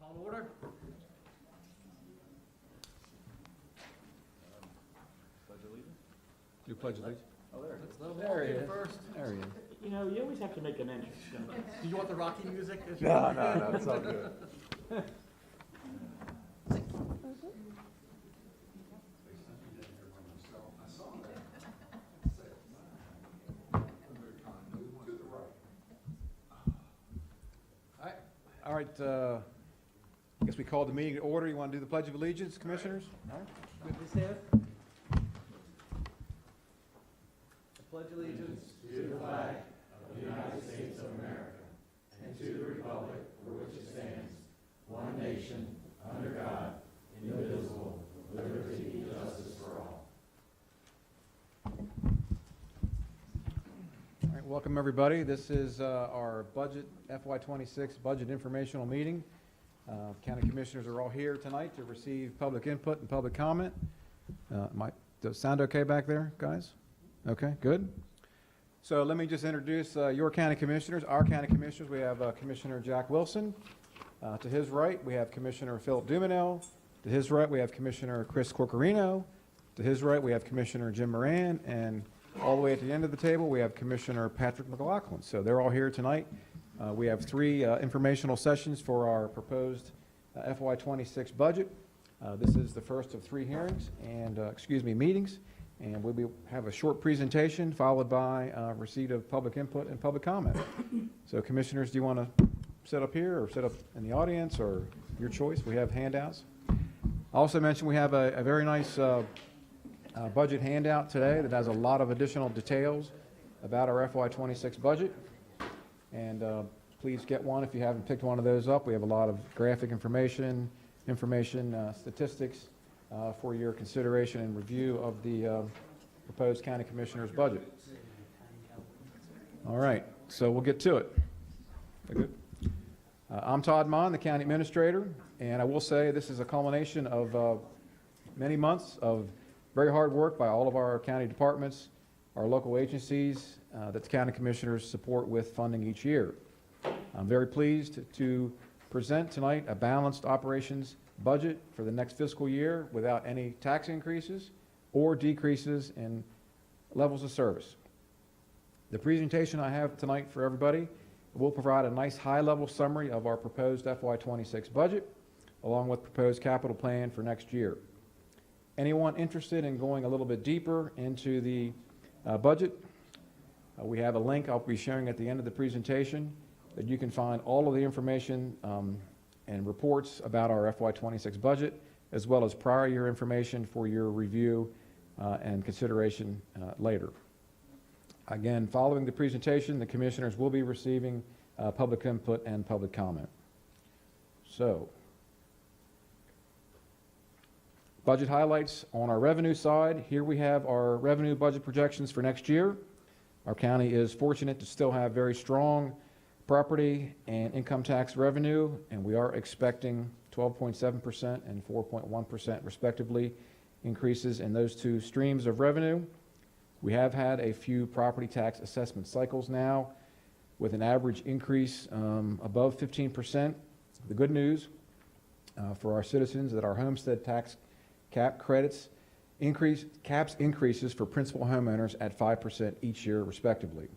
On order. Pledge allegiance? Do pledge allegiance. Oh, there it is. Let's There he is. first. There he is. You know, you always have to make an entrance. Do you want the Rocky music? No, it's all good. All right, I guess we called the meeting to order. You want to do the Pledge of Allegiance, Commissioners? All right. Good to see you. I pledge allegiance to the flag of the United States of America and to the republic for which it stands, one nation, under God, indivisible, with liberty and justice for all. All right, welcome everybody. This is our budget FY26 budget informational meeting. County Commissioners are all here tonight to receive public input and public comment. Does it sound okay back there, guys? Okay, good. So let me just introduce your County Commissioners. Our County Commissioners, we have Commissioner Jack Wilson. To his right, we have Commissioner Philip Dumanel. To his right, we have Commissioner Chris Corcorino. To his right, we have Commissioner Jim Moran. And all the way at the end of the table, we have Commissioner Patrick McLaughlin. So they're all here tonight. We have three informational sessions for our proposed FY26 budget. This is the first of three hearings and, meetings. And we'll have a short presentation followed by receipt of public input and public comment. So Commissioners, do you want to sit up here or sit up in the audience, or your choice? We have handouts. I also mentioned we have a very nice budget handout today that has a lot of additional details about our FY26 budget. And please get one if you haven't picked one of those up. We have a lot of graphic information, statistics for your consideration and review of the proposed County Commissioner's budget. All right, so we'll get to it. Good. I'm Todd Mon, the County Administrator, and I will say this is a culmination of many months of very hard work by all of our county departments, our local agencies that the County Commissioners support with funding each year. I'm very pleased to present tonight a balanced operations budget for the next fiscal year without any tax increases or decreases in levels of service. The presentation I have tonight for everybody will provide a nice high-level summary of our proposed FY26 budget, along with proposed capital plan for next year. Anyone interested in going a little bit deeper into the budget, we have a link I'll be sharing at the end of the presentation that you can find all of the information and reports about our FY26 budget, as well as prior year information for your review and consideration later. Again, following the presentation, the Commissioners will be receiving public input and public comment. So, budget highlights on our revenue side. Here we have our revenue budget projections for next year. Our county is fortunate to still have very strong property and income tax revenue, and we are expecting 12.7% and 4.1% respectively increases in those two streams of revenue. We have had a few property tax assessment cycles now with an average increase above 15%. The good news for our citizens that our homestead tax cap credits increases for principal homeowners at 5% each year respectively.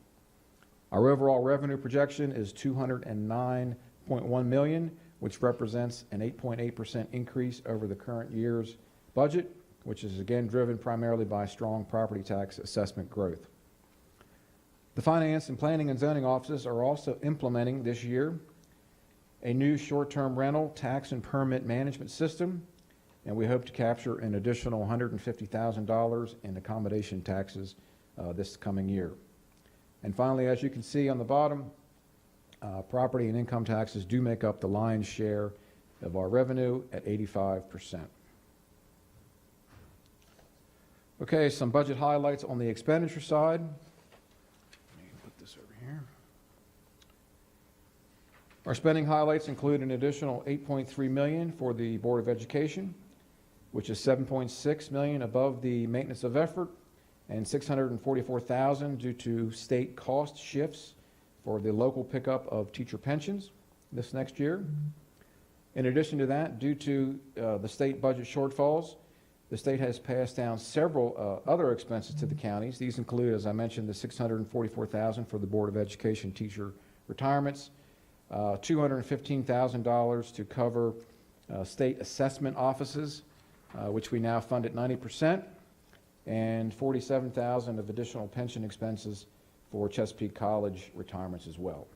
Our overall revenue projection is $209.1 million, which represents an 8.8% increase over the current year's budget, which is again driven primarily by strong property tax assessment growth. The Finance and Planning and Zoning offices are also implementing this year a new short-term rental tax and permit management system, and we hope to capture an additional $150,000 in accommodation taxes this coming year. And finally, as you can see on the bottom, property and income taxes do make up the lion's share of our revenue at 85%. Okay, some budget highlights on the expenditure side. Let me put this over here. Our spending highlights include an additional $8.3 million for the Board of Education, which is $7.6 million above the maintenance of effort, and $644,000 due to state cost shifts for the local pickup of teacher pensions this next year. In addition to that, due to the state budget shortfalls, the state has passed down several other expenses to the counties. These include, as I mentioned, the $644,000 for the Board of Education teacher retirements, $215,000 to cover state assessment offices, which we now fund at 90%, and $47,000 of additional pension expenses for Chesapeake College retirements as well.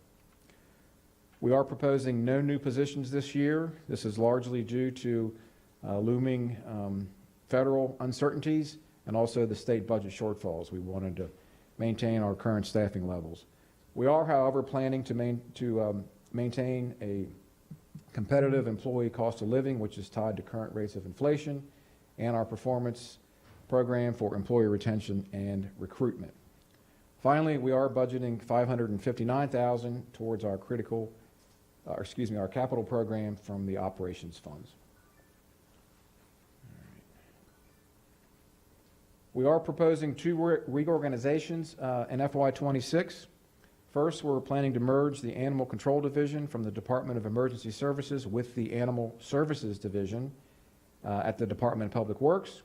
We are proposing no new positions this year. This is largely due to looming federal uncertainties and also the state budget shortfalls. We wanted to maintain our current staffing levels. We are, however, planning to maintain a competitive employee cost of living, which is tied to current rates of inflation, and our performance program for employee retention and recruitment. Finally, we are budgeting $559,000 towards our our capital program from the operations funds. We are proposing two reorganizations in FY26. First, we're planning to merge the Animal Control Division from the Department of Emergency Services with the Animal Services Division at the Department of Public Works.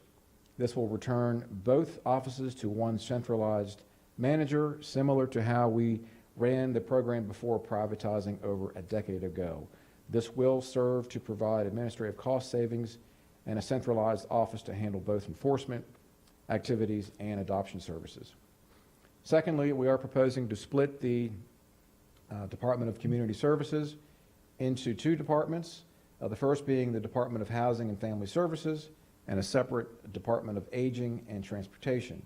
This will return both offices to one centralized manager, similar to how we ran the program before privatizing over a decade ago. This will serve to provide administrative cost savings and a centralized office to handle both enforcement activities and adoption services. Secondly, we are proposing to split the Department of Community Services into two departments, the first being the Department of Housing and Family Services and a separate Department of Aging and Transportation.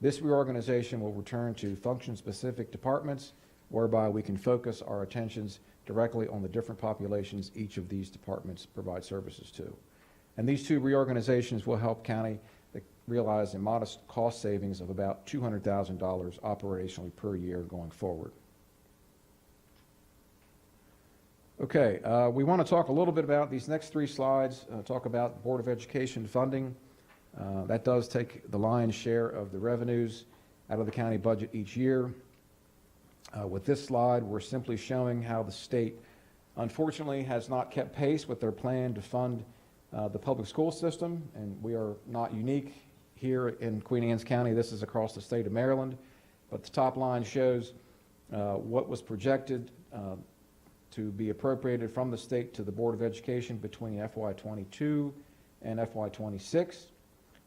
This reorganization will return to function-specific departments whereby we can focus our attentions directly on the different populations each of these departments provide services to. And these two reorganizations will help county realize a modest cost savings of about $200,000 operationally per year going forward. Okay, we want to talk a little bit about these next three slides, talk about Board of Education funding. That does take the lion's share of the revenues out of the county budget each year. With this slide, we're simply showing how the state, unfortunately, has not kept pace with their plan to fund the public school system, and we are not unique here in Queen Anne's County. This is across the state of Maryland, but the top line shows what was projected to be appropriated from the state to the Board of Education between FY22 and FY26.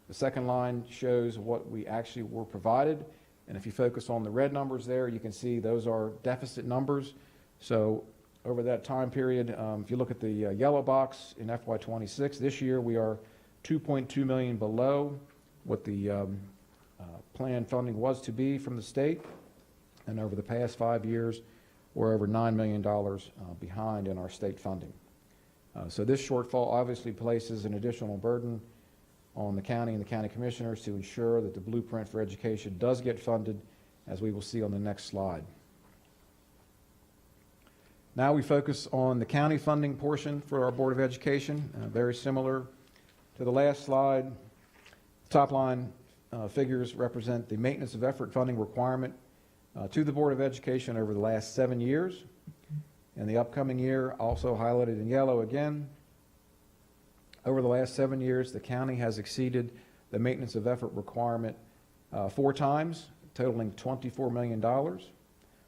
The second line shows what we actually were provided, and if you focus on the red numbers there, you can see those are deficit numbers. So over that time period, if you look at the yellow box in FY26, this year we are $2.2 million below what the planned funding was to be from the state, and over the past 5 years, we're over $9 million behind in our state funding. So this shortfall obviously places an additional burden on the county and the county commissioners to ensure that the blueprint for education does get funded, as we will see on the next slide. Now we focus on the county funding portion for our Board of Education, very similar to the last slide. Top line figures represent the maintenance of effort funding requirement to the Board of Education over the last 7 years. And the upcoming year, also highlighted in yellow again, over the last 7 years, the county has exceeded the maintenance of effort requirement 4 times, totaling $24 million.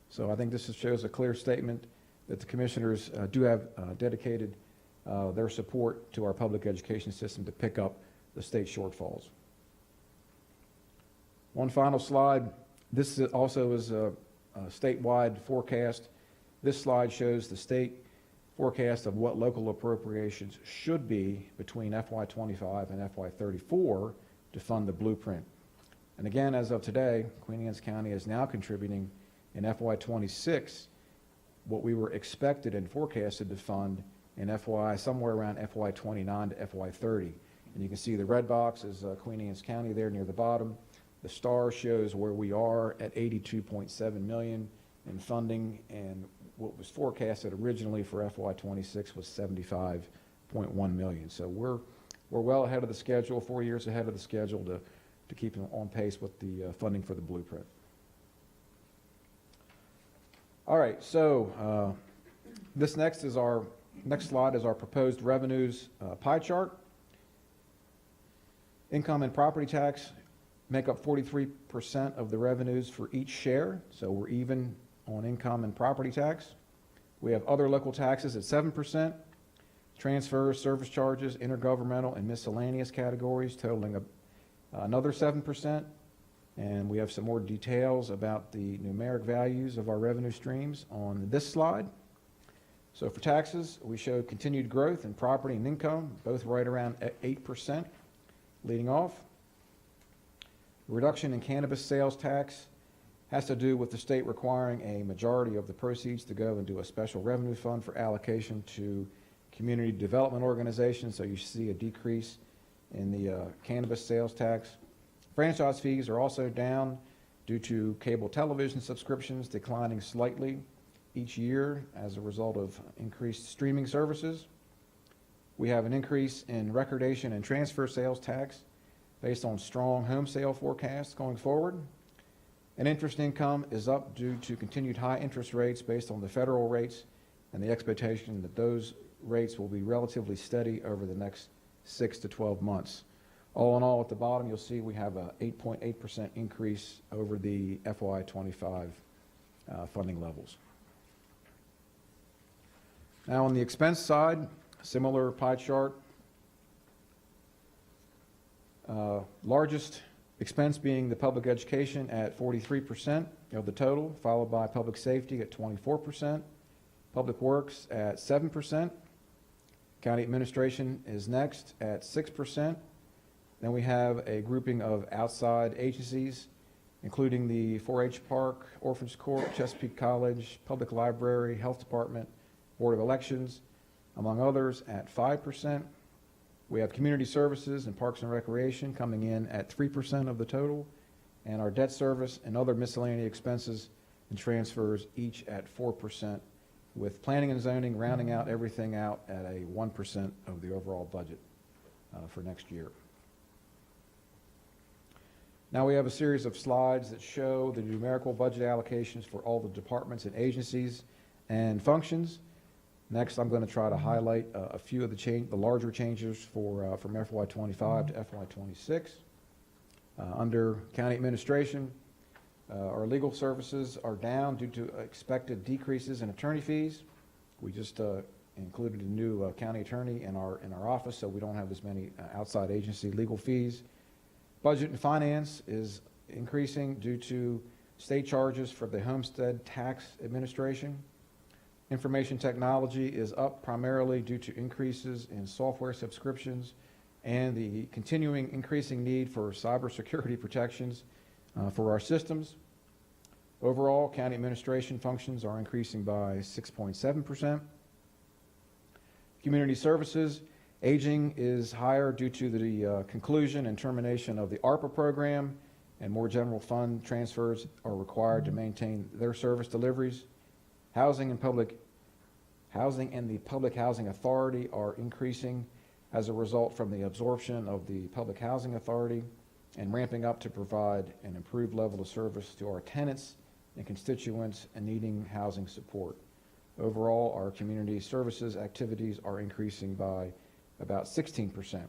So I think this shows a clear statement that the commissioners do have dedicated their support to our public education system to pick up the state shortfalls. One final slide. This also is a statewide forecast. This slide shows the state forecast of what local appropriations should be between FY25 and FY34 to fund the blueprint. And again, as of today, Queen Anne's County is now contributing in FY26 what we were expected and forecasted to fund in somewhere around FY29 to FY30. And you can see the red box is Queen Anne's County there near the bottom. The star shows where we are at $82.7 million in funding, and what was forecasted originally for FY26 was $75.1 million. So we're well ahead of the schedule, 4 years ahead of the schedule to keep on pace with the funding for the blueprint. All right, so this next is our Next slide is our proposed revenues pie chart. Income and property tax make up 43% of the revenues for each share, so we're even on income and property tax. We have other local taxes at 7%, transfers, service charges, intergovernmental, and miscellaneous categories totaling another 7%. And we have some more details about the numeric values of our revenue streams on this slide. So for taxes, we show continued growth in property and income, both right around 8%, leading off. Reduction in cannabis sales tax has to do with the state requiring a majority of the proceeds to go into a special revenue fund for allocation to community development organizations, so you see a decrease in the cannabis sales tax. Franchise fees are also down due to cable television subscriptions declining slightly each year as a result of increased streaming services. We have an increase in recordation and transfer sales tax based on strong home sale forecasts going forward. And interest income is up due to continued high interest rates based on the federal rates and the expectation that those rates will be relatively steady over the next 6 to 12 months. All in all, at the bottom, you'll see we have a 8.8% increase over the FY25 funding levels. Now on the expense side, similar pie chart. Largest expense being the public education at 43% of the total, followed by public safety at 24%, public works at 7%, county administration is next at 6%. Then we have a grouping of outside agencies, including the 4-H Park, Orphans Court, Chesapeake College, Public Library, Health Department, Board of Elections, among others, at 5%. We have community services and parks and recreation coming in at 3% of the total, and our debt service and other miscellaneous expenses and transfers each at 4%, with planning and zoning rounding out everything out at a 1% of the overall budget for next year. Now we have a series of slides that show the numerical budget allocations for all the departments and agencies and functions. Next, I'm going to try to highlight a few of the larger changes from FY25 to FY26. Under county administration, our legal services are down due to expected decreases in attorney fees. We just included a new county attorney in our office, so we don't have as many outside agency legal fees. Budget and finance is increasing due to state charges for the Homestead Tax Administration. Information technology is up primarily due to increases in software subscriptions and the continuing increasing need for cybersecurity protections for our systems. Overall, county administration functions are increasing by 6.7%. Community services, aging is higher due to the conclusion and termination of the ARPA program, and more general fund transfers are required to maintain their service deliveries. Housing and the Public Housing Authority are increasing as a result from the absorption of the Public Housing Authority and ramping up to provide an improved level of service to our tenants and constituents and needing housing support. Overall, our community services activities are increasing by about 16%.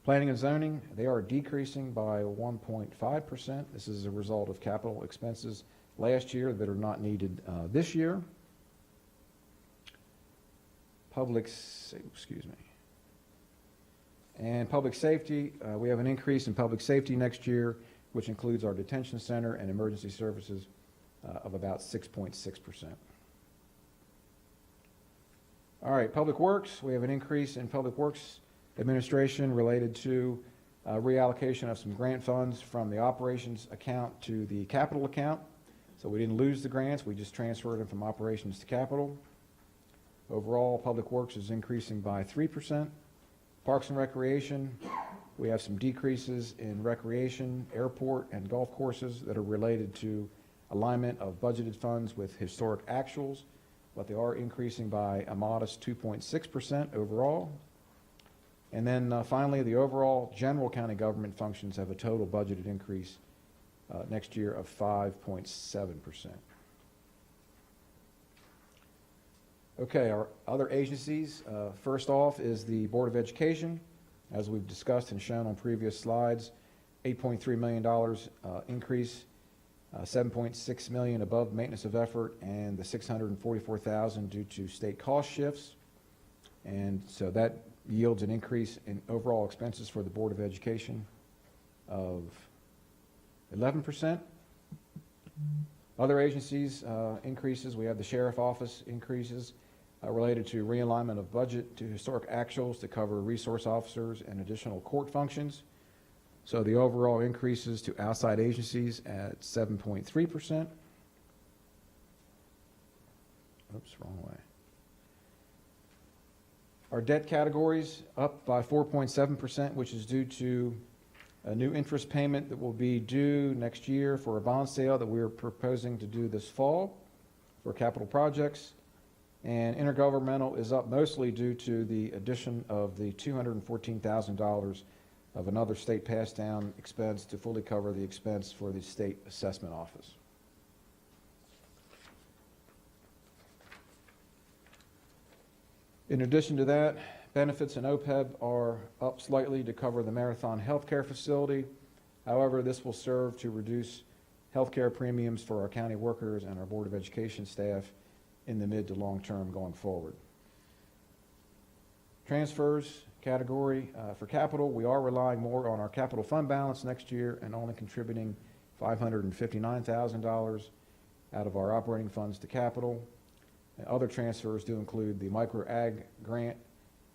Planning and zoning, they are decreasing by 1.5%. This is a result of capital expenses last year that are not needed this year. Public safety, we have an increase in public safety next year, which includes our detention center and emergency services of about 6.6%. All right, Public Works, we have an increase in Public Works administration related to reallocation of some grant funds from the operations account to the capital account. So we didn't lose the grants, we just transferred them from operations to capital. Overall, Public Works is increasing by 3%. Parks and Recreation, we have some decreases in recreation, airport, and golf courses that are related to alignment of budgeted funds with historic actuals, but they are increasing by a modest 2.6% overall. And then finally, the overall general county government functions have a total budgeted increase next year of 5.7%. Okay, our other agencies, first off is the Board of Education. As we've discussed and shown on previous slides, $8.3 million increase, $7.6 million above maintenance of effort, and the $644,000 due to state cost shifts. And so that yields an increase in overall expenses for the Board of Education of 11%. Other agencies increases, we have the Sheriff Office increases related to realignment of budget to historic actuals to cover resource officers and additional court functions. So the overall increases to outside agencies at 7.3%. Oops, wrong way. Our debt categories up by 4.7%, which is due to a new interest payment that will be due next year for a bond sale that we are proposing to do this fall for capital projects. And intergovernmental is up mostly due to the addition of the $214,000 of another state pass-down expense to fully cover the expense for the state assessment office. In addition to that, benefits and OPEB are up slightly to cover the Marathon Healthcare Facility. However, this will serve to reduce healthcare premiums for our county workers and our Board of Education staff in the mid to long term going forward. Transfers category for capital, we are relying more on our capital fund balance next year and only contributing $559,000 out of our operating funds to capital. And other transfers do include the micro ag grant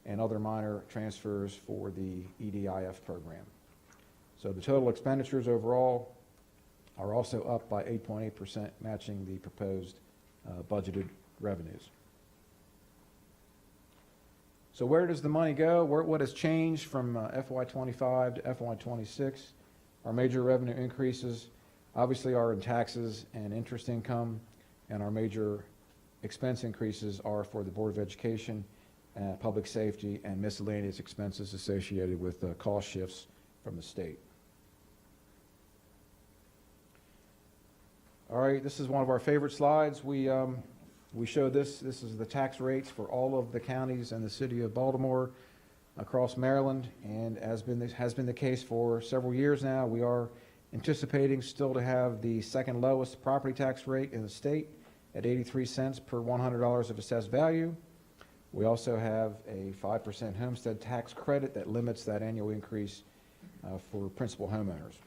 and other minor transfers for the EDIF program. So the total expenditures overall are also up by 8.8%, matching the proposed budgeted revenues. So where does the money go? What has changed from FY25 to FY26? Our major revenue increases obviously are in taxes and interest income, and our major expense increases are for the Board of Education, public safety, and miscellaneous expenses associated with cost shifts from the state. All right, this is one of our favorite slides. We show this. This is the tax rates for all of the counties and the city of Baltimore across Maryland, and has been the case for several years now. We are anticipating still to have the second lowest property tax rate in the state at 83 cents per $100 of assessed value. We also have a 5% homestead tax credit that limits that annual increase for principal homeowners.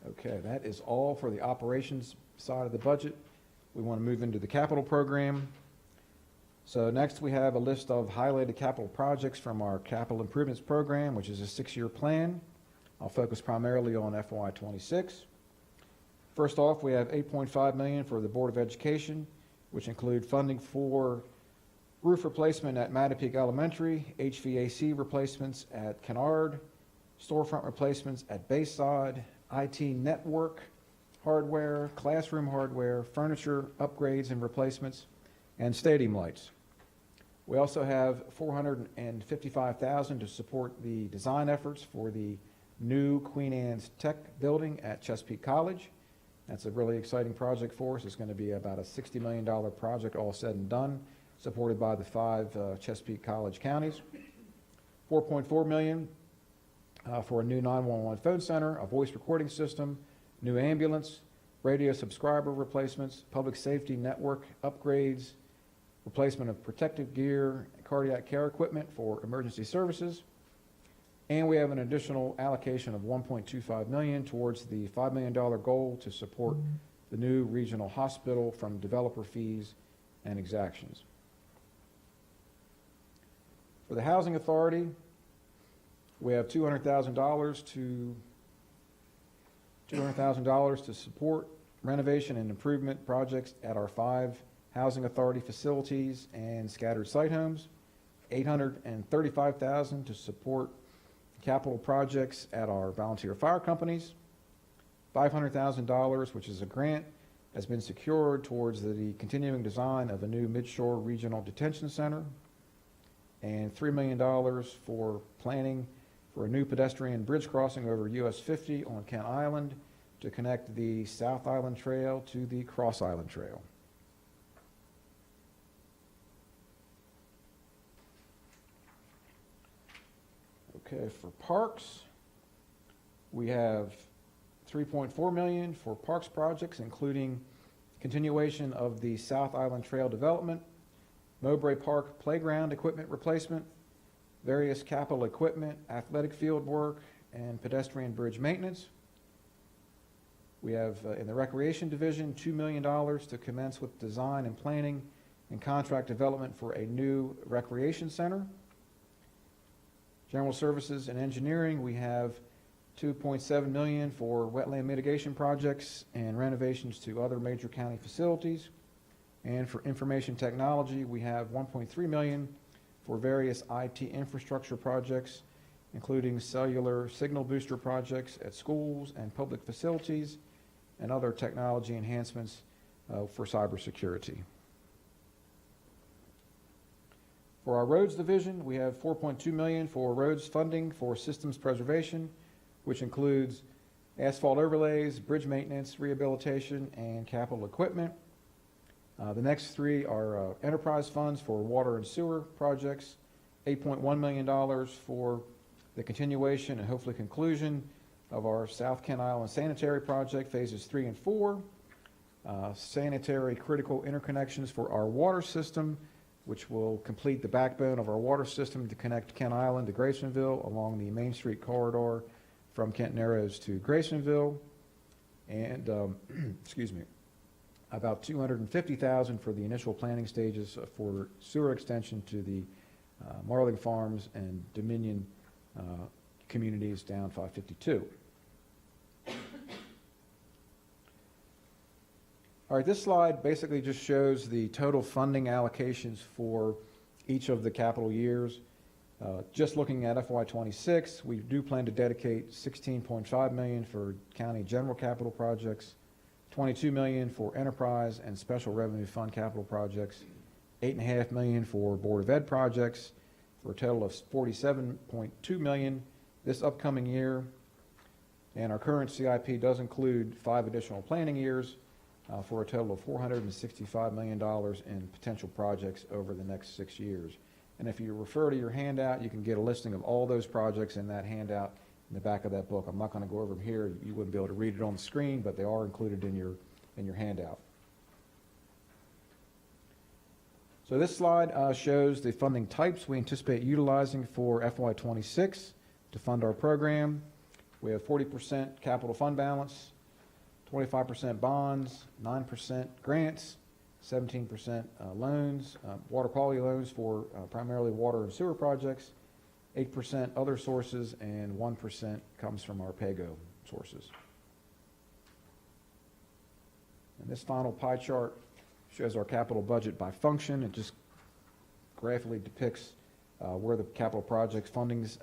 Okay, that is all for the operations side of the budget. We want to move into the capital program. So next we have a list of highlighted capital projects from our capital improvements program, which is a 6-year plan. I'll focus primarily on FY26. First off, we have $8.5 million for the Board of Education, which include funding for roof replacement at Mattapique Elementary, HVAC replacements at Kennard, storefront replacements at Bayside, IT network hardware, classroom hardware, furniture upgrades and replacements, and stadium lights. We also have $455,000 to support the design efforts for the new Queen Anne's Tech building at Chesapeake College. That's a really exciting project for us. It's going to be about a $60 million project all said and done, supported by the 5 Chesapeake College counties. $4.4 million for a new 911 phone center, a voice recording system, new ambulance, radio subscriber replacements, public safety network upgrades, replacement of protective gear, cardiac care equipment for emergency services. And we have an additional allocation of $1.25 million towards the $5 million goal to support the new regional hospital from developer fees and exactions. For the Housing Authority, we have $200,000 to support renovation and improvement projects at our 5 Housing Authority facilities and scattered site homes, $835,000 to support capital projects at our volunteer fire companies, $500,000, which is a grant, has been secured towards the continuing design of a new Midshore Regional Detention Center, and $3 million for planning for a new pedestrian bridge crossing over US 50 on Kent Island to connect the South Island Trail to the Cross Island Trail. Okay, for parks, we have $3.4 million for parks projects, including continuation of the South Island Trail development, Mowbray Park playground equipment replacement, various capital equipment, athletic field work, and pedestrian bridge maintenance. We have, in the Recreation Division, $2 million to commence with design and planning and contract development for a new recreation center. General Services and Engineering, we have $2.7 million for wetland mitigation projects and renovations to other major county facilities. And for Information Technology, we have $1.3 million for various IT infrastructure projects, including cellular signal booster projects at schools and public facilities, and other technology enhancements for cybersecurity. For our Roads Division, we have $4.2 million for roads funding for systems preservation, which includes asphalt overlays, bridge maintenance, rehabilitation, and capital equipment. The next three are enterprise funds for water and sewer projects, $8.1 million for the continuation and hopefully conclusion of our South Kent Island sanitary project, phases 3 and 4, sanitary critical interconnections for our water system, which will complete the backbone of our water system to connect Kent Island to Graysonville along the Main Street corridor from Kent Narrows to Graysonville, and excuse me, about $250,000 for the initial planning stages for sewer extension to the Marling Farms and Dominion communities down 552. All right, this slide basically just shows the total funding allocations for each of the capital years. Just looking at FY26, we do plan to dedicate $16.5 million for county general capital projects, $22 million for enterprise and special revenue fund capital projects, $8.5 million for Board of Ed projects, for a total of $47.2 million this upcoming year. And our current CIP does include 5 additional planning years for a total of $465 million in potential projects over the next 6 years. And if you refer to your handout, you can get a listing of all those projects in that handout in the back of that book. I'm not going to go over them here. You wouldn't be able to read it on the screen, but they are included in your handout. So this slide shows the funding types we anticipate utilizing for FY26 to fund our program. We have 40% capital fund balance, 25% bonds, 9% grants, 17% loans, water quality loans for primarily water and sewer projects, 8% other sources, and 1% comes from our PAYGO sources. And this final pie chart shows our capital budget by function. It just graphically depicts where the capital project funding is,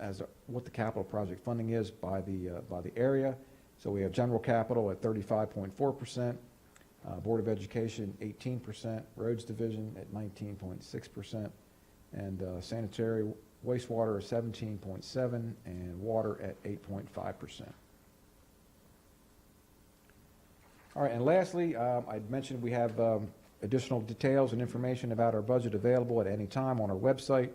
what the capital project funding is by the area. So we have general capital at 35.4%, Board of Education 18%, Roads Division at 19.6%, and sanitary wastewater is 17.7%, and water at 8.5%. All right, and lastly, I mentioned we have additional details and information about our budget available at any time on our website.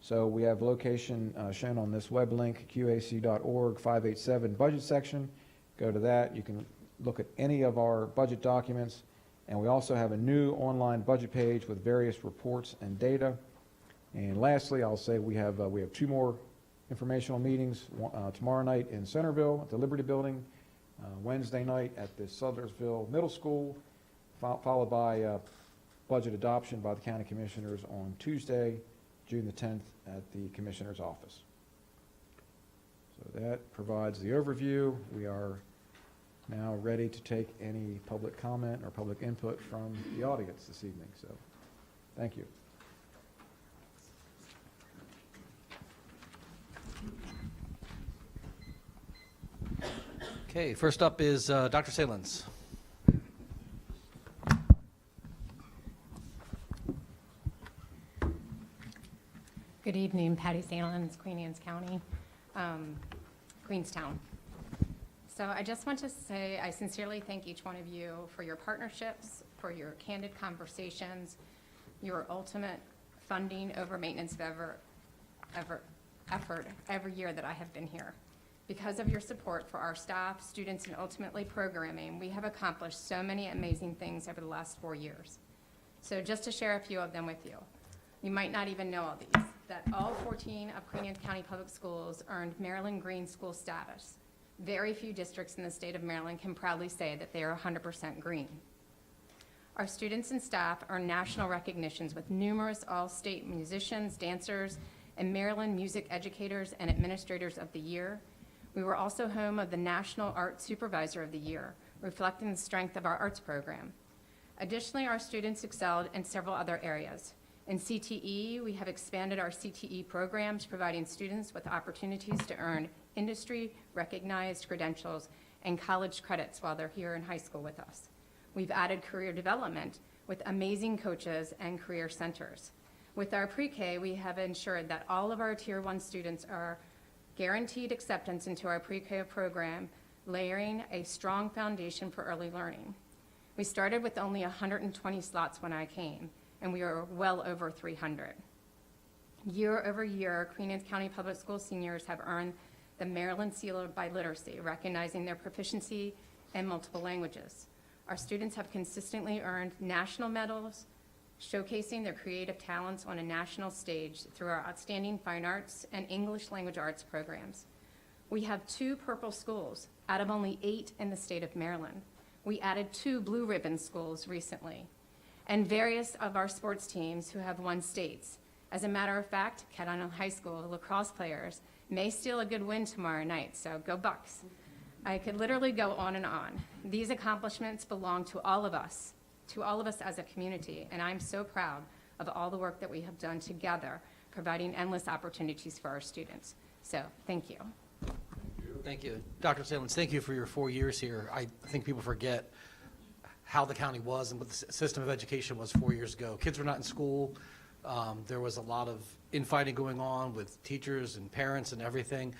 So we have location shown on this web link, QAC.org 587 budget section. Go to that. You can look at any of our budget documents. And we also have a new online budget page with various reports and data. And lastly, I'll say we have 2 more informational meetings tomorrow night in Centerville at the Liberty Building, Wednesday night at the Sudlersville Middle School, followed by budget adoption by the County Commissioners on Tuesday, June the 10th at the Commissioner's office. So that provides the overview. We are now ready to take any public comment or public input from the audience this evening. So thank you. Okay, first up is Dr. Salins. Good evening, Patty Salins, Queen Anne's County, Queenstown. So I just want to say I sincerely thank each one of you for your partnerships, for your candid conversations, your ultimate funding over maintenance of effort every year that I have been here. Because of your support for our staff, students, and ultimately programming, we have accomplished so many amazing things over the last 4 years. So just to share a few of them with you, you might not even know all these, that all 14 of Queen Anne County Public Schools earned Maryland Green School status. Very few districts in the state of Maryland can proudly say that they are 100% green. Our students and staff earn national recognitions with numerous all-state musicians, dancers, and Maryland Music Educators and Administrators of the Year. We were also home of the National Art Supervisor of the Year, reflecting the strength of our arts program. Additionally, our students excelled in several other areas. In CTE, we have expanded our CTE programs, providing students with opportunities to earn industry-recognized credentials and college credits while they're here in high school with us. We've added career development with amazing coaches and career centers. With our pre-K, we have ensured that all of our Tier 1 students are guaranteed acceptance into our pre-K program, layering a strong foundation for early learning. We started with only 120 slots when I came, and we are well over 300. Year over year, Queen Anne County Public School seniors have earned the Maryland Seal of Biliteracy, recognizing their proficiency in multiple languages. Our students have consistently earned national medals, showcasing their creative talents on a national stage through our outstanding fine arts and English language arts programs. We have 2 purple schools out of only 8 in the state of Maryland. We added 2 blue ribbon schools recently, and various of our sports teams who have won states. As a matter of fact, Cat Island High School lacrosse players may steal a good win tomorrow night, so go Bucks. I could literally go on and on. These accomplishments belong to all of us as a community, and I'm so proud of all the work that we have done together, providing endless opportunities for our students. So, thank you. Thank you. Dr. Salins, thank you for your 4 years here. I think people forget how the county was and what the system of education was 4 years ago. Kids were not in school. There was a lot of infighting going on with teachers and parents and everything.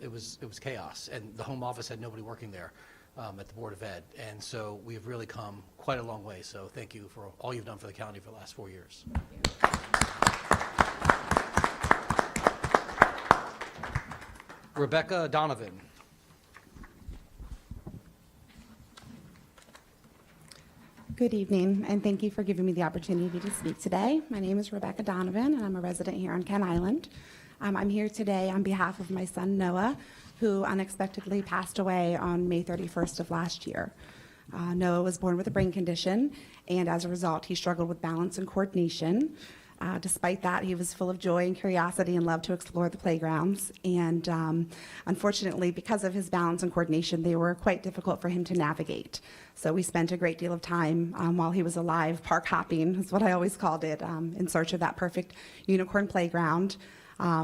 It was chaos, and the home office had nobody working there at the Board of Ed. And so we've really come quite a long way. So thank you for all you've done for the county for the last 4 years. Rebecca Donovan. Good evening, and thank you for giving me the opportunity to speak today. My name is Rebecca Donovan, and I'm a resident here on Cat Island. I'm here today on behalf of my son Noah, who unexpectedly passed away on May 31st of last year. Noah was born with a brain condition, and as a result, he struggled with balance and coordination. Despite that, he was full of joy and curiosity and loved to explore the playgrounds. And unfortunately, because of his balance and coordination, they were quite difficult for him to navigate. So we spent a great deal of time while he was alive, park hopping is what I always called it, in search of that perfect unicorn playground.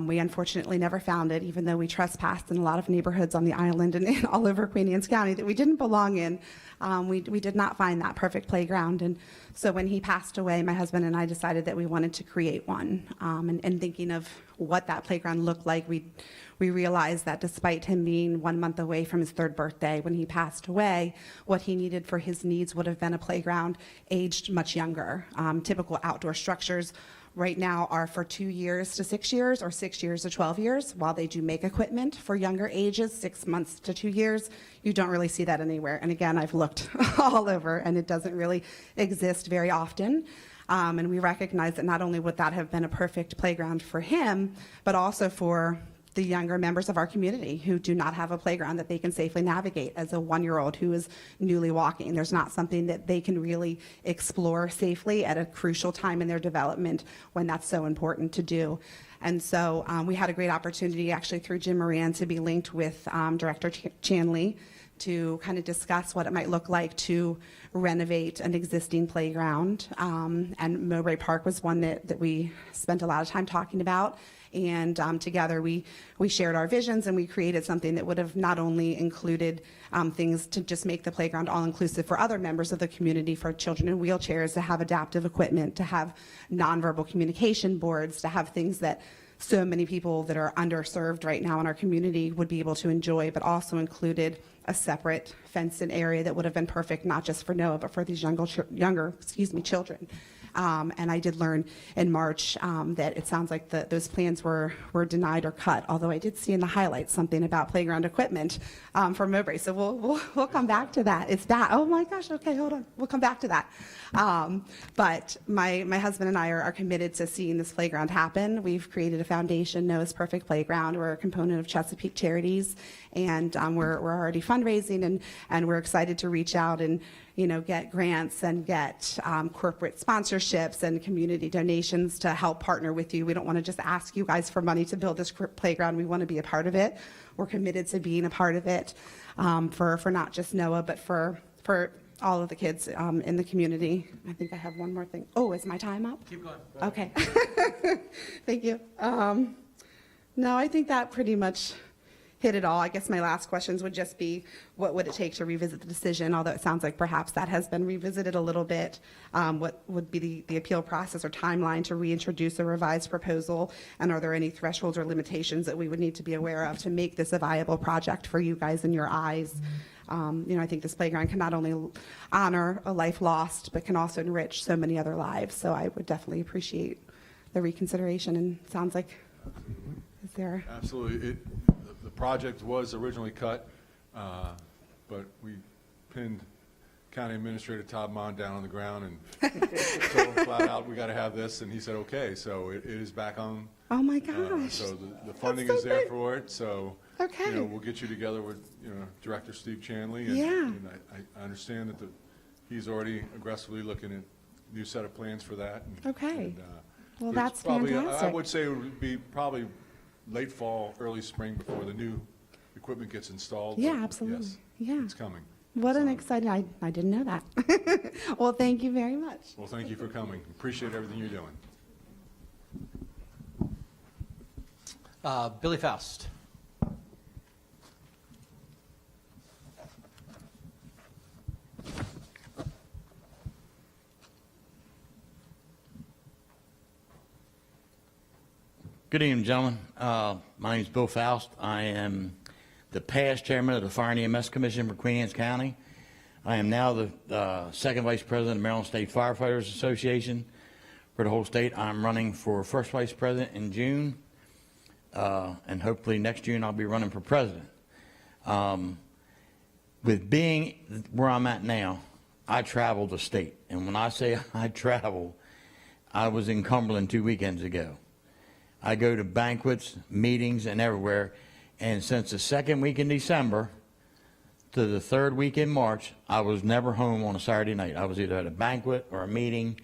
We unfortunately never found it, even though we trespassed in a lot of neighborhoods on the island and all over Queen Anne's County that we didn't belong in. We did not find that perfect playground. And so when he passed away, my husband and I decided that we wanted to create one. And thinking of what that playground looked like, we realized that despite him being 1 month away from his 3rd birthday when he passed away, what he needed for his needs would have been a playground aged much younger. Typical outdoor structures right now are for 2 years to 6 years or 6 years to 12 years. While they do make equipment for younger ages, 6 months to 2 years, you don't really see that anywhere. And again, I've looked all over, and it doesn't really exist very often. And we recognize that not only would that have been a perfect playground for him, but also for the younger members of our community who do not have a playground that they can safely navigate. As a 1-year-old who is newly walking, there's not something that they can really explore safely at a crucial time in their development when that's so important to do. And so we had a great opportunity actually through Jim Moran to be linked with Director Chanley to kind of discuss what it might look like to renovate an existing playground. And Mowbray Park was one that we spent a lot of time talking about. And together we shared our visions, and we created something that would have not only included things to just make the playground all-inclusive for other members of the community, for children in wheelchairs to have adaptive equipment, to have nonverbal communication boards, to have things that so many people that are underserved right now in our community would be able to enjoy, but also included a separate fenced-in area that would have been perfect not just for Noah, but for these younger children. And I did learn in March that it sounds like those plans were denied or cut, although I did see in the highlights something about playground equipment for Mowbray. So we'll come back to that. It's that. Oh my gosh, okay, hold on. We'll come back to that. But my husband and I are committed to seeing this playground happen. We've created a foundation, Noah's Perfect Playground. We're a component of Chesapeake Charities, and we're already fundraising, and we're excited to reach out and get grants and get corporate sponsorships and community donations to help partner with you. We don't want to just ask you guys for money to build this playground. We want to be a part of it. We're committed to being a part of it for not just Noah, but for all of the kids in the community. I think I have one more thing. Oh, is my time up? Keep going. Okay. Thank you. No, I think that pretty much hit it all. I guess my last questions would just be, what would it take to revisit the decision? Although it sounds like perhaps that has been revisited a little bit. What would be the appeal process or timeline to reintroduce a revised proposal? And are there any thresholds or limitations that we would need to be aware of to make this a viable project for you guys in your eyes? I think this playground can not only honor a life lost, but can also enrich so many other lives. So I would definitely appreciate the reconsideration. And it sounds like, is there? Absolutely. The project was originally cut, but we pinned County Administrator Todd Mon down on the ground and told him flat out, we got to have this, and he said, okay. So it is back on. Oh my gosh. So the funding so is there great. for it. So Okay. we'll get you together with Director Steve Chanley, and, Yeah. and I understand that he's already aggressively looking at a new set of plans for that. And, Okay. and, Well, it's that's probably, fantastic. I would say it would be probably late fall, early spring before the new equipment gets installed. Yeah, but absolutely. Yes, Yeah. it's coming. What an So, exciting, I didn't know that. Well, thank you very much. Well, thank you for coming. Appreciate everything you're doing. Billy Faust. Good evening, gentlemen. My name is Bill Faust. I am the past chairman of the Fire and EMS Commission for Queen Anne's County. I am now the second vice president of Maryland State Firefighters Association for the whole state. I'm running for first vice president in June, and hopefully next June I'll be running for president. With being where I'm at now, I travel the state, and when I say I travel, I was in Cumberland 2 weekends ago. I go to banquets, meetings, and everywhere. And since the second week in December to the third week in March, I was never home on a Saturday night. I was either at a banquet or a meeting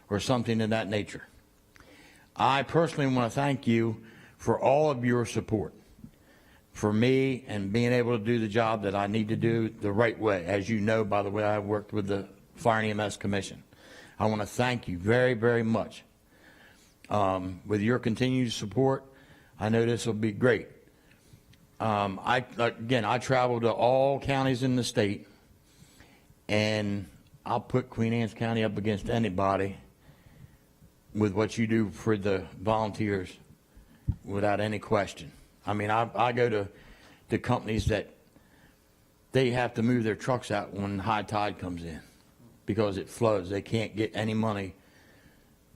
or something of that nature. I personally want to thank you for all of your support for me and being able to do the job that I need to do the right way. As you know, by the way, I worked with the Fire and EMS Commission. I want to thank you very, very much. With your continued support, I know this will be great. I travel to all counties in the state, and I'll put Queen Anne's County up against anybody with what you do for the volunteers without any question. I mean, I go to companies that they have to move their trucks out when high tide comes in because it floods. They can't get any money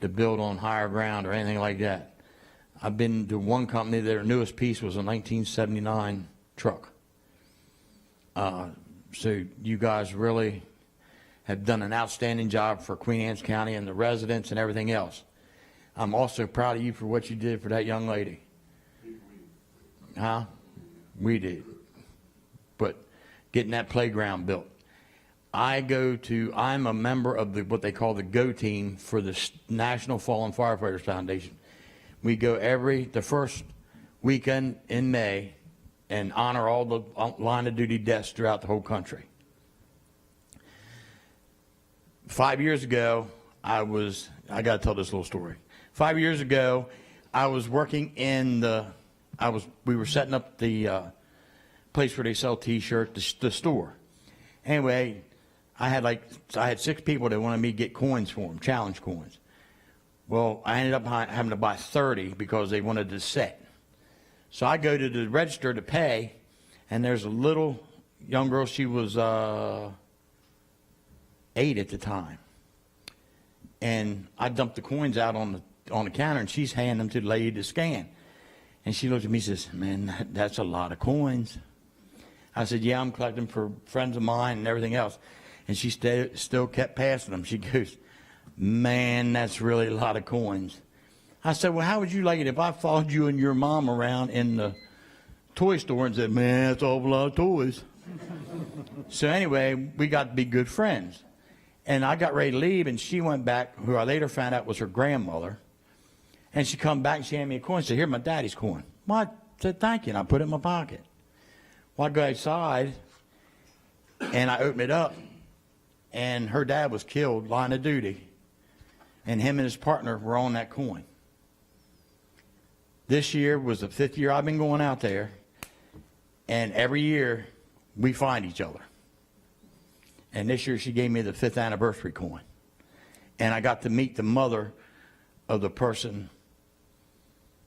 to build on higher ground or anything like that. I've been to one company, their newest piece was a 1979 truck. So you guys really have done an outstanding job for Queen Anne's County and the residents and everything else. I'm also proud of you for what you did for that young lady. Huh? We did. But getting that playground built. I'm a member of what they call the GO team for the National Fallen Firefighters Foundation. We go the first weekend in May and honor all the line of duty deaths throughout the whole country. 5 years ago, I got to tell this little story. 5 years ago, I was working we were setting up the place where they sell T-shirts, the store. Anyway, I had 6 people that wanted me to get coins for them, challenge coins. Well, I ended up having to buy 30 because they wanted to set. So I go to the register to pay, and there's a little young girl. She was 8 at the time. And I dumped the coins out on the counter, and she's handing them to the lady to scan. And she looked at me and says, man, that's a lot of coins. I said, yeah, I'm collecting for friends of mine and everything else. And she still kept passing them. She goes, man, that's really a lot of coins. I said, well, how would you like it if I followed you and your mom around in the toy store and said, man, that's an awful lot of toys. So anyway, we got to be good friends. And I got ready to leave, and she went back, who I later found out was her grandmother. And she come back and she handed me a coin. She said, here, my daddy's coin. Well, I said, thank you, and I put it in my pocket. Well, I go outside, and I open it up, and her dad was killed line of duty. And him and his partner were on that coin. This year was the 5th year I've been going out there, and every year we find each other. And this year she gave me the 5th anniversary coin. And I got to meet the mother of the person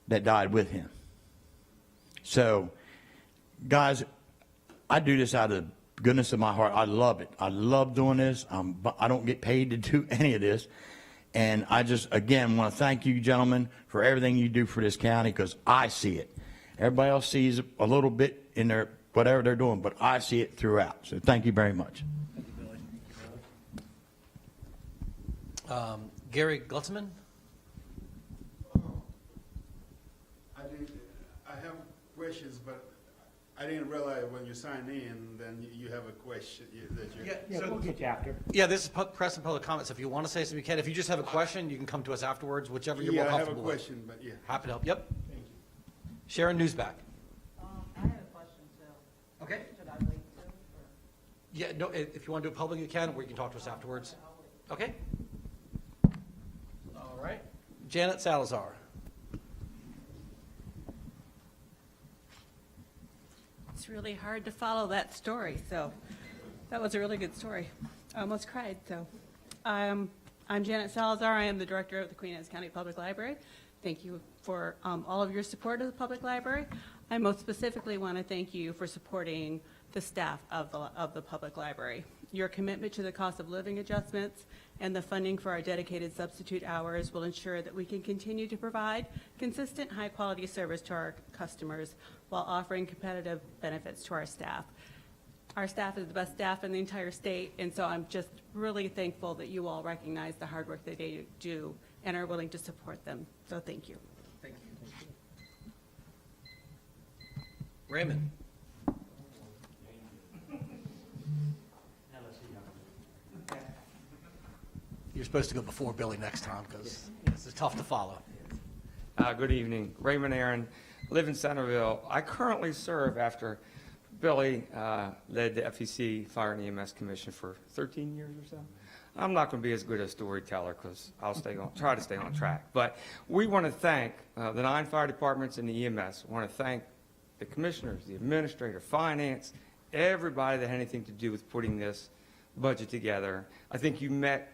that died with him. So, guys, I do this out of the goodness of my heart. I love it. I love doing this. I don't get paid to do any of this. And I just, again, want to thank you, gentlemen, for everything you do for this county, because I see it. Everybody else sees a little bit in their whatever they're doing, but I see it throughout. So thank you very much. Gary Glutzman? I have questions, but I didn't realize when you sign in, then you have a question that you. Yeah, we'll get you after. Yeah, this is press and public comments. If you want to say something, you can. If you just have a question, you can come to us afterwards, whichever you're more Yeah, I have a comfortable with. question, but yeah. Happy to help. Yep. Thank you. Sharon Newsback. I have a question, so. Okay. Should I wait too? Or? Yeah, no, if you want to do it public, you can, or you can talk to us afterwards. Okay. All right. Janet Salazar. It's really hard to follow that story, so that was a really good story. I almost cried, so. I'm Janet Salazar. I am the director of the Queen Anne's County Public Library. Thank you for all of your support of the public library. I most specifically want to thank you for supporting the staff of the public library. Your commitment to the cost of living adjustments and the funding for our dedicated substitute hours will ensure that we can continue to provide consistent, high-quality service to our customers while offering competitive benefits to our staff. Our staff is the best staff in the entire state, and so I'm just really thankful that you all recognize the hard work that they do and are willing to support them. So thank you. Thank you. Raymond. You're supposed to go before Billy next time because this is tough to follow. Good evening. Raymond Aaron, live in Centerville. I currently serve after Billy led the FEC Fire and EMS Commission for 13 years or so. I'm not going to be as good a storyteller because I'll try to stay on track. But we want to thank the 9 fire departments and the EMS. We want to thank the commissioners, the administrator, finance, everybody that had anything to do with putting this budget together. I think you met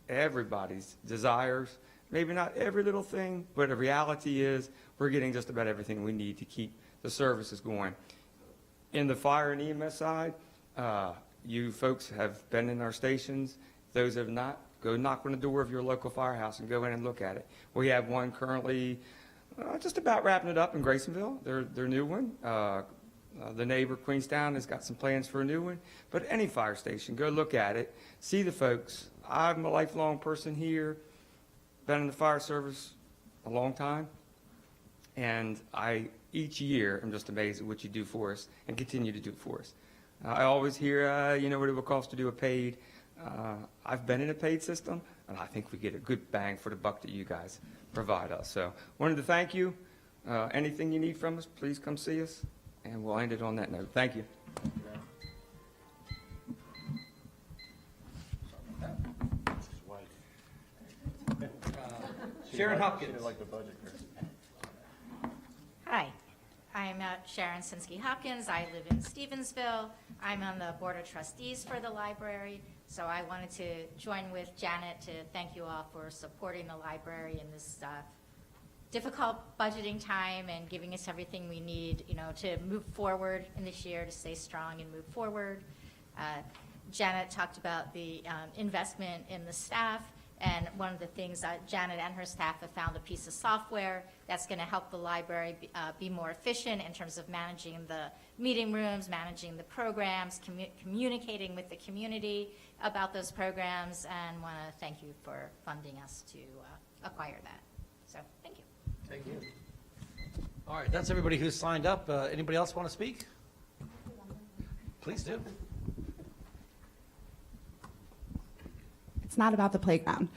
everybody's desires. Maybe not every little thing, but the reality is we're getting just about everything we need to keep the services going. In the fire and EMS side, you folks have been in our stations. Those have not, go knock on the door of your local firehouse and go in and look at it. We have one currently just about wrapping it up in Graysonville, their new one. The neighbor, Queenstown, has got some plans for a new one. But any fire station, go look at it, see the folks. I'm a lifelong person here, been in the fire service a long time, and each year I'm just amazed at what you do for us and continue to do for us. I always hear, you know what it would cost to do a paid. I've been in a paid system, and I think we get a good bang for the buck that you guys provide us. So wanted to thank you. Anything you need from us, please come see us, and we'll end it on that note. Thank you. Sharon Hopkins. Hi, I'm Sharon Sinsky-Hopkins. I live in Stevensville. I'm on the Board of Trustees for the library, so I wanted to join with Janet to thank you all for supporting the library in this difficult budgeting time and giving us everything we need, you know, to move forward in this year, to stay strong and move forward. Janet talked about the investment in the staff, And one of the things that Janet and her staff have found a piece of software that's going to help the library be more efficient in terms of managing the meeting rooms, managing the programs, communicating with the community about those programs, and want to thank you for funding us to acquire that. So, thank you. Thank you. All right, that's everybody who's signed up. Anybody else want to speak? Please do. It's not about the playground.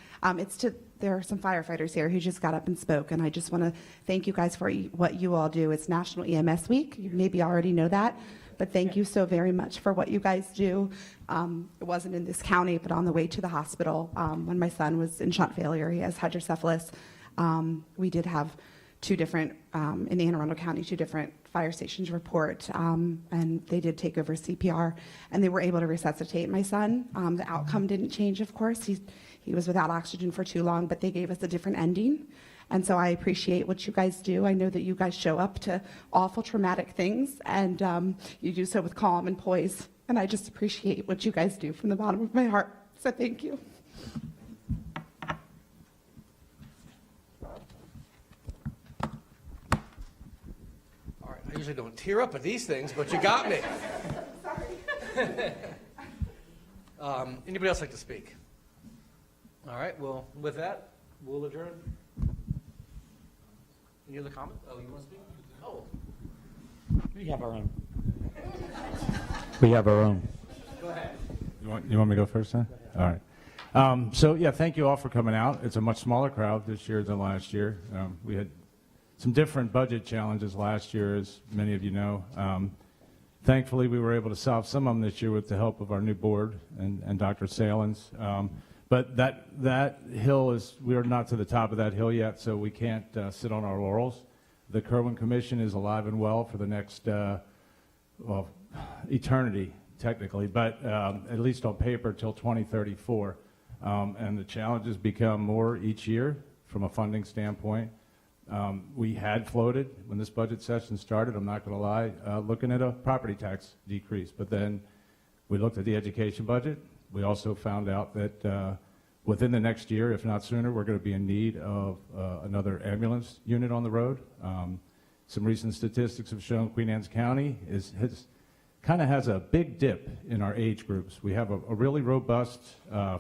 There are some firefighters here who just got up and spoke, and I just want to thank you guys for what you all do. It's National EMS Week. You maybe already know that, but thank you so very much for what you guys do. It wasn't in this county, but on the way to the hospital, when my son was in shunt failure, he has hydrocephalus. We did have two different, in Anne Arundel County, two different fire stations report, and they did take over CPR, and they were able to resuscitate my son. The outcome didn't change, of course. He was without oxygen for too long, but they gave us a different ending. And so I appreciate what you guys do. I know that you guys show up to awful traumatic things, and you do so with calm and poise. And I just appreciate what you guys do from the bottom of my heart. So thank you. I usually don't tear up at these things, but you got me. Sorry. Anybody else like to speak? All right, well, with that, we'll adjourn. Any other comment? Oh, you want to speak? Oh. We have our own. We have our own. Go ahead. You want me to go first then? All right. So, yeah, thank you all for coming out. It's a much smaller crowd this year than last year. We had some different budget challenges last year, as many of you know. Thankfully, we were able to solve some of them this year with the help of our new board and Dr. Salins. But that hill is, we are not to the top of that hill yet, so we can't sit on our laurels. The Kerwin Commission is alive and well for the next, well, eternity, technically, but at least on paper till 2034. And the challenges become more each year from a funding standpoint. We had floated, when this budget session started, I'm not going to lie, looking at a property tax decrease. But then we looked at the education budget. We also found out that within the next year, if not sooner, we're going to be in need of another ambulance unit on the road. Some recent statistics have shown Queen Anne's County kind of has a big dip in our age groups. We have a really robust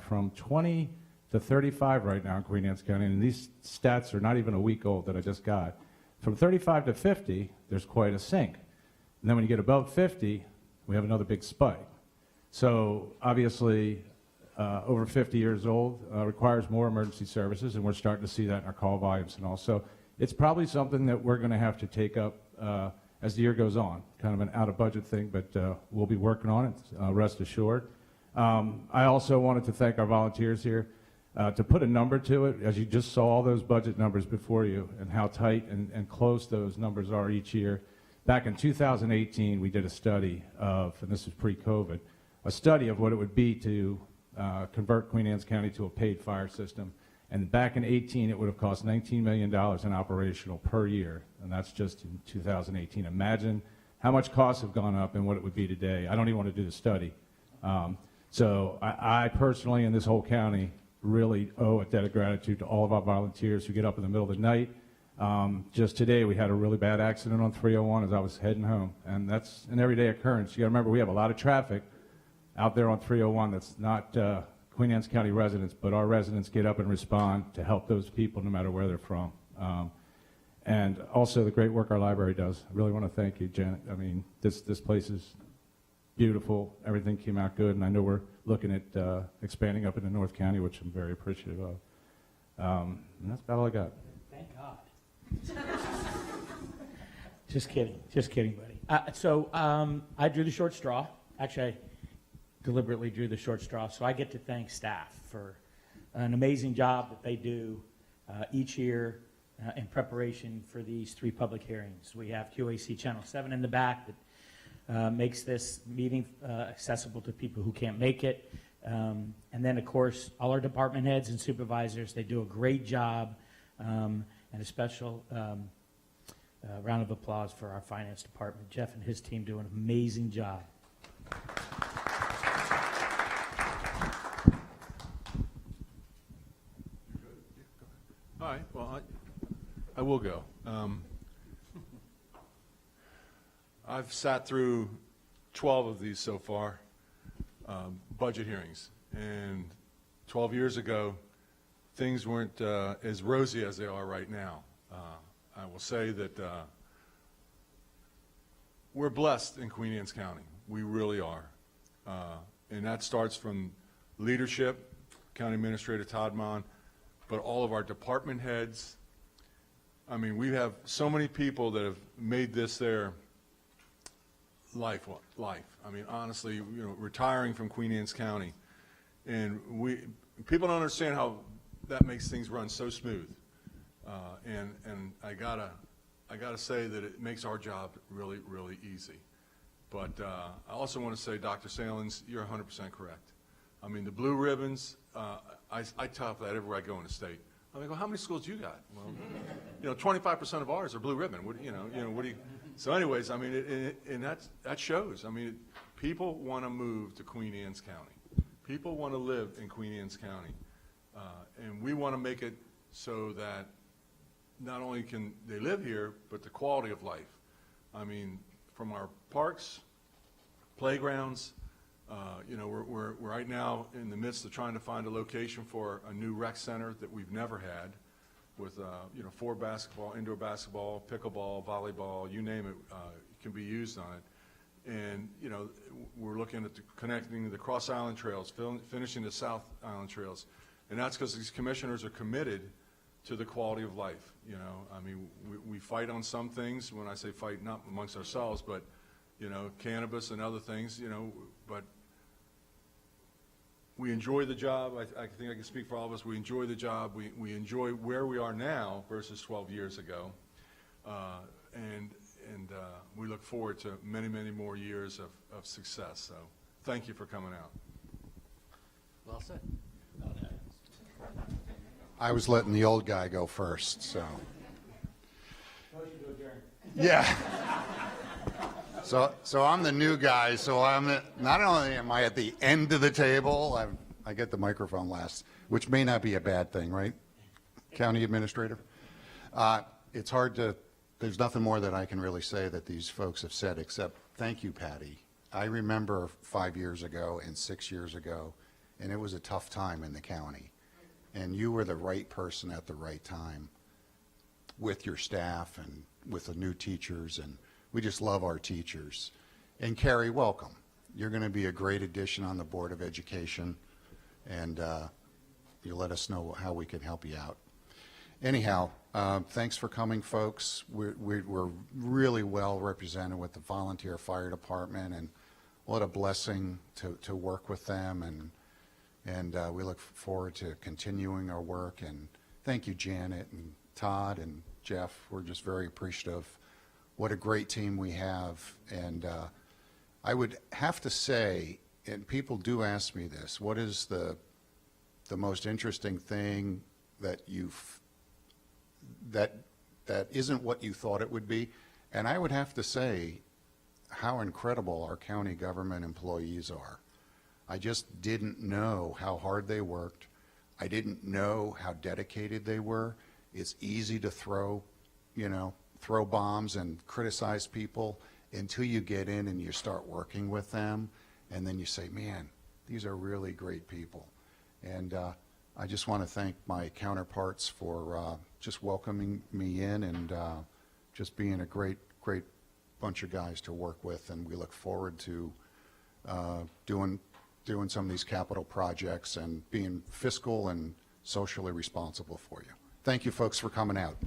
from 20 to 35 right now in Queen Anne's County, and these stats are not even a week old that I just got. From 35 to 50, there's quite a sink. And then when you get above 50, we have another big spike. So obviously, over 50 years old requires more emergency services, and we're starting to see that in our call volumes and all. So it's probably something that we're going to have to take up as the year goes on, kind of an out-of-budget thing, but we'll be working on it, rest assured. I also wanted to thank our volunteers here. To put a number to it, as you just saw all those budget numbers before you and how tight and close those numbers are each year. Back in 2018, we did a study of, and this is pre-COVID, a study of what it would be to convert Queen Anne's County to a paid fire system. And back in 18, it would have cost $19 million in operational per year, and that's just in 2018. Imagine how much costs have gone up and what it would be today. I don't even want to do the study. So I personally, in this whole county, really owe a debt of gratitude to all of our volunteers who get up in the middle of the night. Just today, we had a really bad accident on 301 as I was heading home, and that's an everyday occurrence. You got to remember, we have a lot of traffic out there on 301 that's not Queen Anne's County residents, but our residents get up and respond to help those people no matter where they're from. And also the great work our library does. I really want to thank you, Janet. I mean, this place is beautiful. Everything came out good, and I know we're looking at expanding up into North County, which I'm very appreciative of. And that's about all I got. Thank God. Just kidding, buddy. So I drew the short straw. Actually, I deliberately drew the short straw. So I get to thank staff for an amazing job that they do each year in preparation for these 3 public hearings. We have QAC Channel 7 in the back that makes this meeting accessible to people who can't make it. And then, of course, all our department heads and supervisors, they do a great job. And a special round of applause for our finance department. Jeff and his team do an amazing job. will go. I've sat through 12 of these so far, budget hearings, and 12 years ago, things weren't as rosy as they are right now. I will say that we're blessed in Queen Anne's County. We really are. And that starts from leadership, County Administrator Todd Mon, but all of our department heads. I mean, we have so many people that have made this their life. I mean, honestly, you know, retiring from Queen Anne's County. And people don't understand how that makes things run so smooth. And I gotta say that it makes our job really, really easy. But I also want to say, Dr. Salins, you're 100% correct. I mean, the blue ribbons, I top that everywhere I go in the state. I mean, well, how many schools you got? Well, you know, 25% of ours are blue ribbon. What, what do you? So, anyways, I mean, and that shows. I mean, people want to move to Queen Anne's County. People want to live in Queen Anne's County, and we want to make it so that not only can they live here, but the quality of life. I mean, from our parks, playgrounds. We're right now in the midst of trying to find a location for a new rec center that we've never had, with 4 basketball, indoor basketball, pickleball, volleyball, you name it, can be used on it. And we're looking at connecting the Cross Island trails, finishing the South Island trails, and that's because these commissioners are committed to the quality of life. I mean, we fight on some things. When I say fight, not amongst ourselves, but cannabis and other things. But we enjoy the job. I think I can speak for all of us. We enjoy the job. We enjoy where we are now versus 12 years ago, and we look forward to many, many more years of success. So, thank you for coming out. Well said. I was letting the old guy go first, so. Motion to adjourn. Yeah. So I'm the new guy, so not only am I at the end of the table, I get the microphone last, which may not be a bad thing, right, County Administrator? It's hard to, there's nothing more that I can really say that these folks have said except thank you, Patty. I remember 5 years ago and 6 years ago, and it was a tough time in the county. And you were the right person at the right time with your staff and with the new teachers, and we just love our teachers. And Carrie, welcome. You're going to be a great addition on the Board of Education, and you'll let us know how we can help you out. Anyhow, thanks for coming, folks. We're really well represented with the volunteer fire department, and what a blessing to work with them, and we look forward to continuing our work. And thank you, Janet and Todd and Jeff. We're just very appreciative. What a great team we have. And I would have to say, and people do ask me this, what is the most interesting thing that that isn't what you thought it would be? And I would have to say how incredible our county government employees are. I just didn't know how hard they worked. I didn't know how dedicated they were. It's easy to throw bombs and criticize people until you get in and you start working with them, and then you say, man, these are really great people. And I just want to thank my counterparts for just welcoming me in and just being a great bunch of guys to work with, and we look forward to doing some of these capital projects and being fiscal and socially responsible for you. Thank you, folks, for coming out.